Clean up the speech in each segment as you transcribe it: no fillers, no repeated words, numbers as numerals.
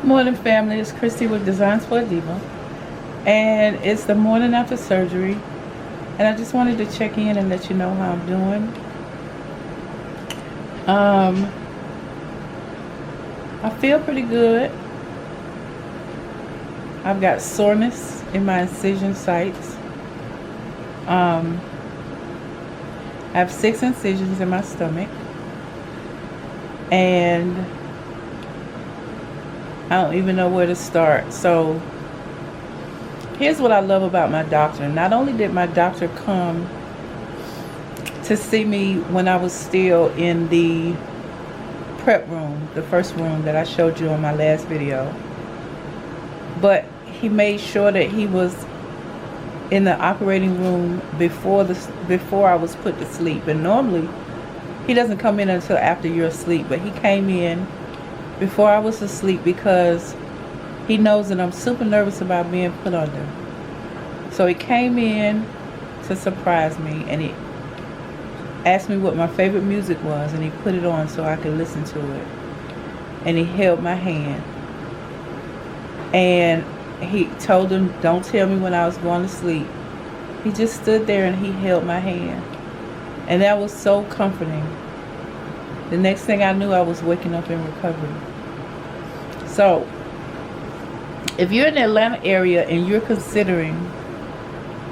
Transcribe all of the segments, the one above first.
Morning, family. It's Christy with Designs for a Diva, and it's the morning after surgery, and I just wanted to check in and let you know how I'm doing. I feel pretty good. I've got soreness in my incision sites. I have 6 incisions in my stomach, and I don't even know where to start. So here's what I love about my doctor. Not only did my doctor come to see me when I was still in the prep room, the first room that I showed you on my last video, but he made sure that he was in the operating room before I was put to sleep. And normally he doesn't come in until after you're asleep, but he came in before I was asleep because he knows that I'm super nervous about being put under. So he came in to surprise me, and he asked me what my favorite music was, and he put it on so I could listen to it. And he held my hand, and he told him, don't tell me when I was going to sleep. He just stood there and he held my hand, and that was so comforting. The next thing I knew, I was waking up in recovery. So if you're in the Atlanta area and you're considering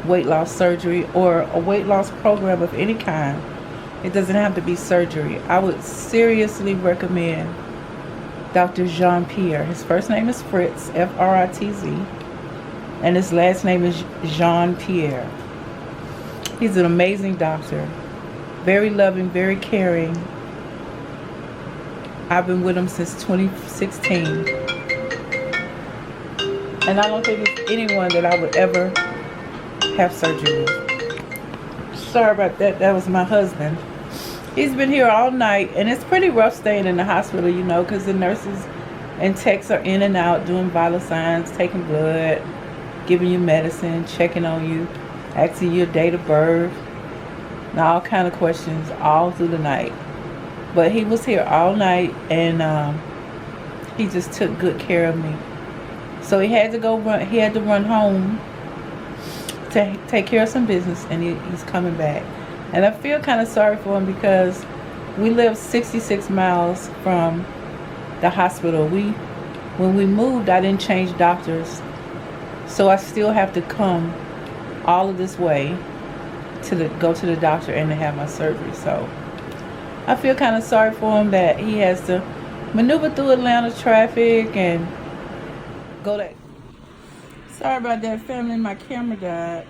weight loss surgery or a weight loss program of any kind, it doesn't have to be surgery, I would seriously recommend Dr. Jean-Pierre. His first name is Fritz, F-R-I-T-Z, and his last name is Jean-Pierre. He's an amazing doctor, very loving, very caring. I've been with him since 2016, and I don't think it's anyone that I would ever have surgery with. Sorry about that. That was my husband. He's been here all night, and it's pretty rough staying in the hospital, you know, because the nurses and techs are in and out doing vital signs, taking blood, giving you medicine, checking on you, asking you your date of birth, and all kind of questions all through the night. But he was here all night, and he just took good care of me. So he had to run home to take care of some business, and he's coming back. And I feel kind of sorry for him because we live 66 miles from the hospital. When we moved, I didn't change doctors, so I still have to come all of this way to go to the doctor and to have my surgery. So I feel kind of sorry for him that he has to maneuver through Atlanta traffic and go that. Sorry about that, family. My camera died.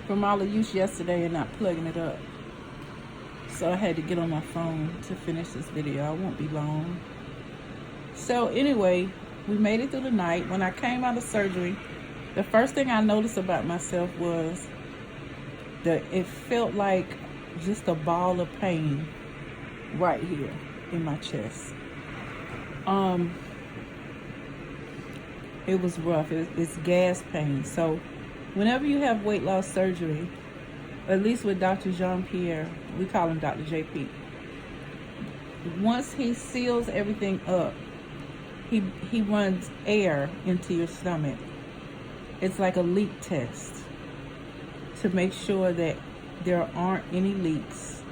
From all the use yesterday and not plugging it up. So I had to get on my phone to finish this video. I won't be long. So anyway, we made it through the night. When I came out of surgery, the first thing I noticed about myself was that it felt like just a ball of pain right here in my chest. It was rough. It's gas pain. So whenever you have weight loss surgery, at least with Dr. Jean-Pierre, we call him Dr. JP, once he seals everything up, he runs air into your stomach. It's like a leak test to make sure that there aren't any leaks,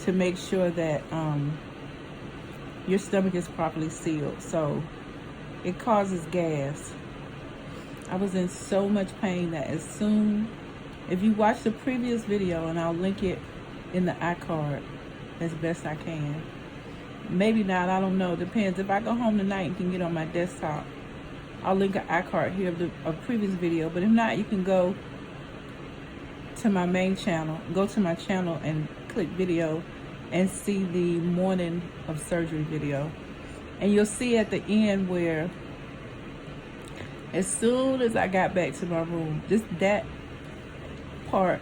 to make sure that your stomach is properly sealed. So it causes gas. I was in so much pain that if you watch the previous video, and I'll link it in the iCard as best I can. Maybe not, I don't know, depends. If I go home tonight and can get on my desktop, I'll link an iCard here of a previous video. But if not, you can go to my main channel, go to my channel and click video and see the morning of surgery video. And you'll see at the end where as soon as I got back to my room, just that part.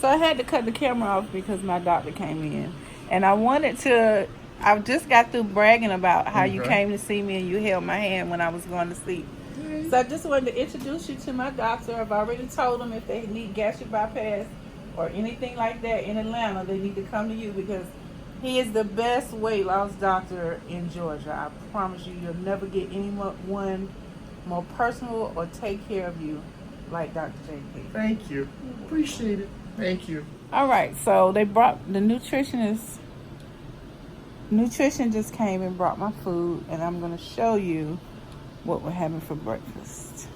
So I had to cut the camera off because my doctor came in. And I just got through bragging about how you came to see me and you held my hand when I was going to sleep. So I just wanted to introduce you to my doctor. I've already told them if they need gastric bypass, or anything like that in Atlanta, they need to come to you because he is the best weight loss doctor in Georgia. I promise you, you'll never get anyone more personal or take care of you like Dr. JP. Thank you. Appreciate it. Thank you. All right, so they brought the nutritionist. Nutrition just came and brought my food, and I'm going to show you what we're having for breakfast.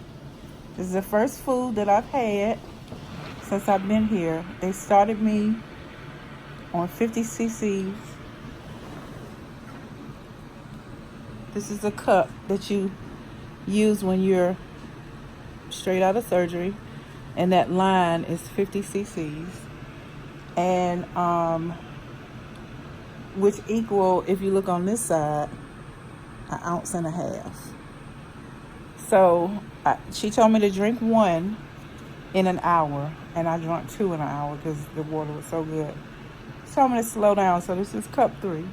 This is the first food that I've had since I've been here. They started me on 50 cc's. This is a cup that you use when you're straight out of surgery, and that line is 50 cc's, and which equal, if you look on this side, 1.5 ounces. So she told me to drink 1 in an hour, and I drank 2 in an hour because the water was so good. She told me to slow down, so this is cup 3.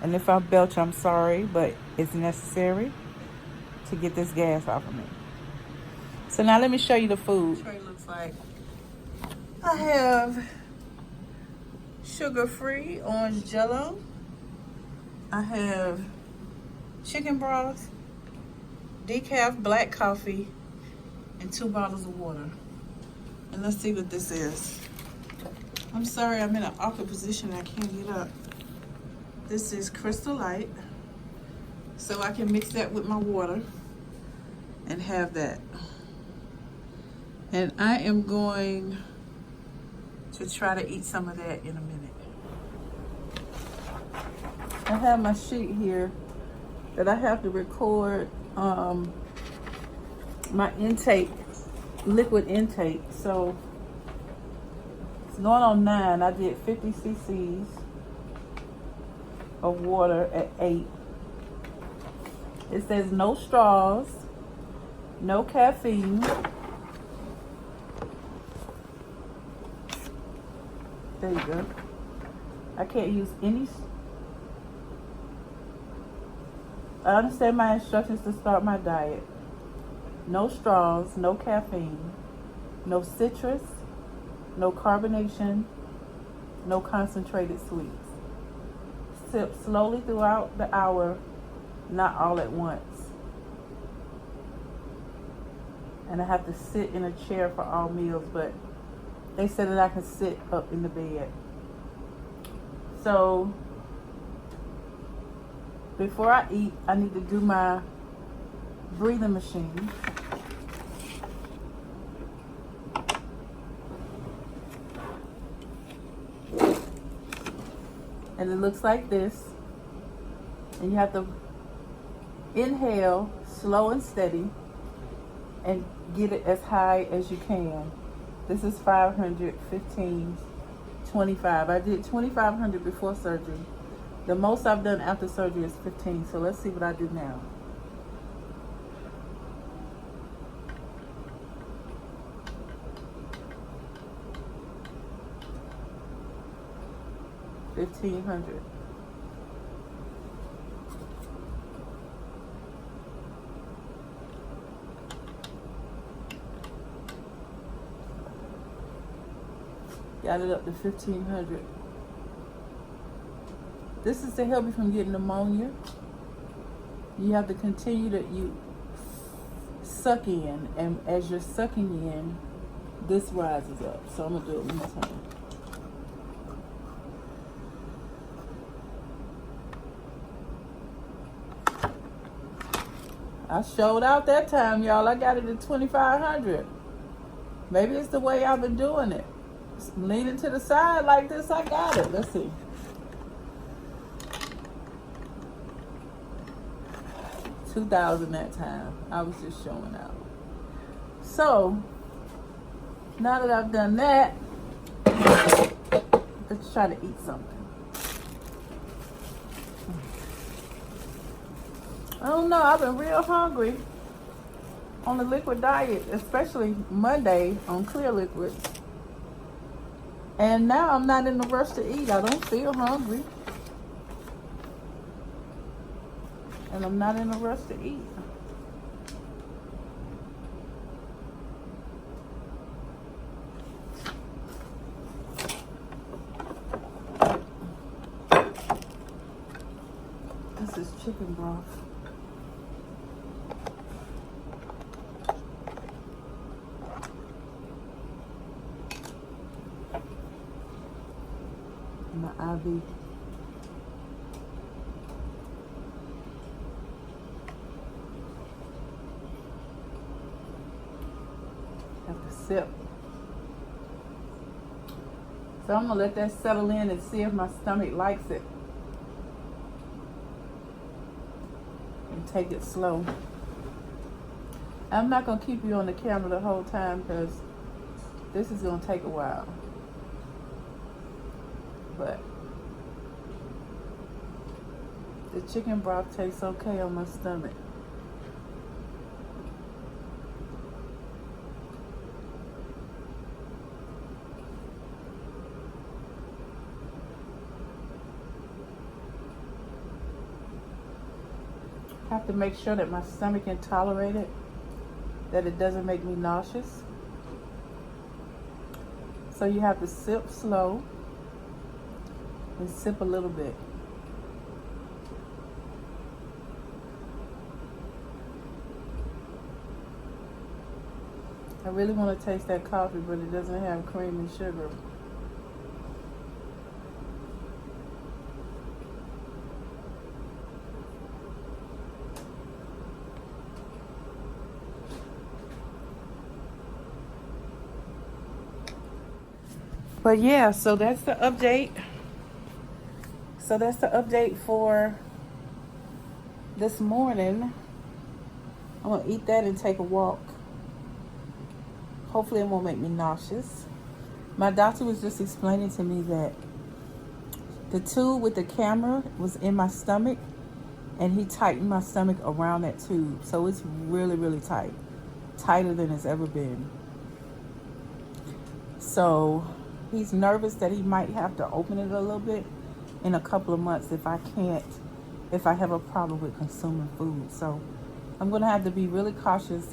And if I belch, I'm sorry, but it's necessary to get this gas off of me. So now let me show you the food. Tray looks like. I have sugar-free orange Jell-O. I have chicken broth, decaf black coffee, and 2 bottles of water. And let's see what this is. I'm sorry, I'm in an awkward position. I can't get up. This is Crystal Light. So I can mix that with my water and have that. And I am going to try to eat some of that in a minute. I have my sheet here that I have to record my intake, liquid intake. So it's going on 9. I did 50 cc's of water at 8. It says no straws, no caffeine. There you go. I can't use any. I understand my instructions to start my diet. No straws, no caffeine, no citrus, no carbonation, no concentrated sweets. Sip slowly throughout the hour, not all at once. And I have to sit in a chair for all meals, but they said that I can sit up in the bed. So before I eat, I need to do my breathing machine. And it looks like this. And you have to inhale slow and steady and get it as high as you can. This is 500, 15, 25. I did 2,500 before surgery. The most I've done after surgery is 15. So let's see what I do now. $1,500. Got it up to 1,500. This is to help you from getting pneumonia. You have to continue to suck in, and as you're sucking in, this rises up. So I'm gonna do it one more time. I showed out that time, y'all. I got it at 2,500. Maybe it's the way I've been doing it. Leaning to the side like this, I got it. Let's see. $2,000 that time. I was just showing out. So now that I've done that, let's try to eat something. I don't know. I've been real hungry on the liquid diet, especially Monday on clear liquids. And now I'm not in the rush to eat. I don't feel hungry. And I'm not in a rush to eat. chicken broth. My IV. Have to sip. So I'm gonna let that settle in and see if my stomach likes it. And take it slow. I'm not gonna keep you on the camera the whole time because this is gonna take a while. But the chicken broth tastes okay on my stomach. I have to make sure that my stomach can tolerate it, that it doesn't make me nauseous. So you have to sip slow and sip a little bit. I really want to taste that coffee, but it doesn't have cream and sugar. But yeah, so that's the update. So that's the update for this morning. I'm gonna eat that and take a walk. Hopefully it won't make me nauseous. My doctor was just explaining to me that the tube with the camera was in my stomach and he tightened my stomach around that tube. So it's really, really tight. Tighter than it's ever been. So he's nervous that he might have to open it a little bit in a couple of months if I have a problem with consuming food. So I'm gonna have to be really cautious.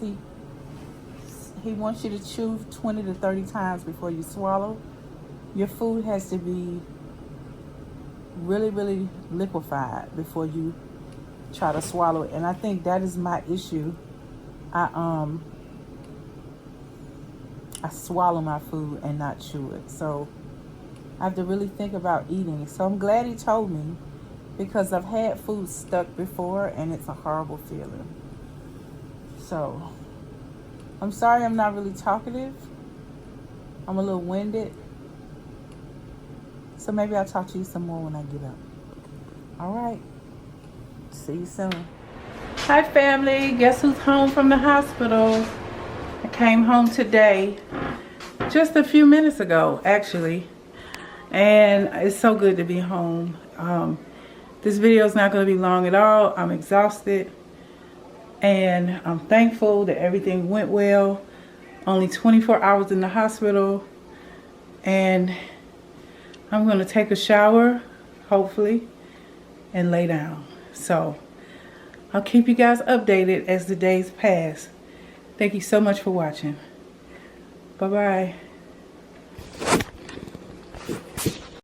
He wants you to chew 20 to 30 times before you swallow. Your food has to be really, really liquefied before you try to swallow it. And I think that is my issue. I swallow my food and not chew it. So I have to really think about eating. So I'm glad he told me because I've had food stuck before and it's a horrible feeling. So I'm sorry I'm not really talkative. I'm a little winded. So maybe I'll talk to you some more when I get up. All right. See you soon. Hi family. Guess who's home from the hospital? I came home today. Just a few minutes ago, actually. And it's so good to be home. This video is not going to be long at all. I'm exhausted. And I'm thankful that everything went well. Only 24 hours in the hospital. And I'm going to take a shower, hopefully, and lay down. So I'll keep you guys updated as the days pass. Thank you so much for watching. Bye-bye.